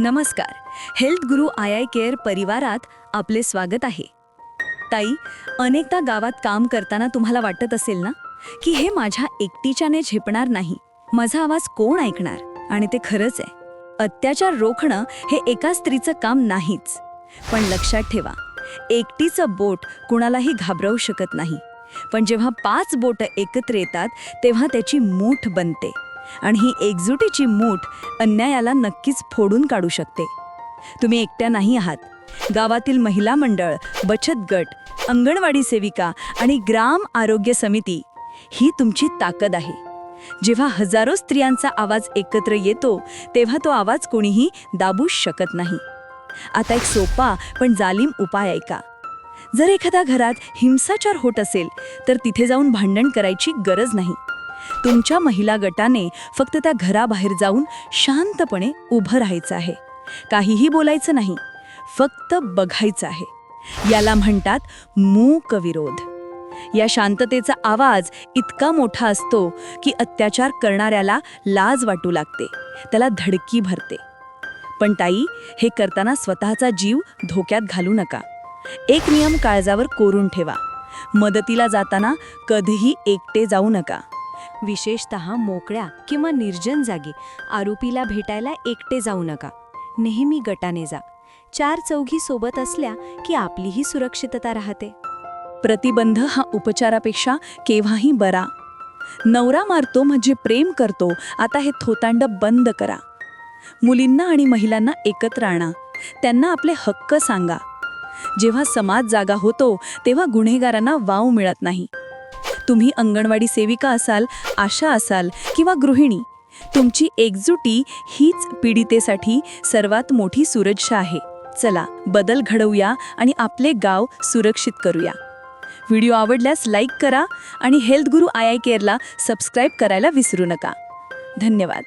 नमस्कार. Health Guru I care परिवारात आपले स्वागत आहे. ताई, अनेकदा गावात काम करताना तुम्हाला वाटत असेल ना की हे माझ्या एकटीच्याने झेपणार नाही, माझा आवाज कोण ऐकणार. आणि ते खरंच आहे. अत्याचार रोखणं हे एका स्त्रीचं काम नाहीच. पण लक्षात ठेवा, एकटीचं बोट कुणालाही घाबरवू शकत नाही. पण जेव्हा 5 बोटं एकत्र येतात तेव्हा त्याची मूठ बनते. आणि ही एकजुटीची मूठ अन्यायाला नक्कीच फोडून काढू शकते. तुम्ही एकट्या नाही आहात. गावातील महिला मंडळ, बचत गट, अंगणवाडी सेविका आणि ग्राम आरोग्य समिती ही तुमची ताकद आहे. जेव्हा हजारो स्त्रियांचा आवाज एकत्र येतो तेव्हा तो आवाज कोणीही दाबू शकत नाही. आता एक सोपा पण जालीम उपाय ऐका. जर एखाद्या घरात हिंसाचार होत असेल तर तिथे जाऊन भांडण करायची गरज नाही. तुमच्या महिला गटाने फक्त त्या घराबाहेर जाऊन शांतपणे उभं राहायचं आहे. काहीही बोलायचं नाही, फक्त बघायचं आहे. याला म्हणतात मूक विरोध. या शांततेचा आवाज इतका मोठा असतो की अत्याचार करणाऱ्याला लाज वाटू लागते, त्याला धडकी भरते. पण ताई, हे करताना स्वतःचा जीव धोक्यात घालू नका. एक नियम काळजावर कोरून ठेवा: मदतीला जाताना कधीही एकटे जाऊ नका. विशेषतः मोकळ्या किंवा निर्जन जागी आरोपीला भेटायला एकटे जाऊ नका. नेहमी गटाने जा. 4 चौघी सोबत असल्या की आपलीही सुरक्षितता राहते. प्रतिबंध हा उपचारापेक्षा केव्हाही बरा. नवरा मारतो म्हणजे प्रेम करतो, आता हे थोतांड बंद करा. मुलींना आणि महिलांना एकत्र आणा. त्यांना आपले हक्क सांगा. जेव्हा समाज जागा होतो तेव्हा गुन्हेगारांना वाव मिळत नाही. तुम्ही अंगणवाडी सेविका असाल, आशा असाल किंवा गृहिणी, तुमची एकजुटी हीच पीडितेसाठी सर्वात मोठी सुरक्षा आहे. चला, बदल घडवूया आणि आपले गाव सुरक्षित करूया. व्हिडिओ आवडल्यास लाईक करा आणि हेल्थ गुरु आय केअरला सबस्क्राईब करायला विसरू नका. धन्यवाद.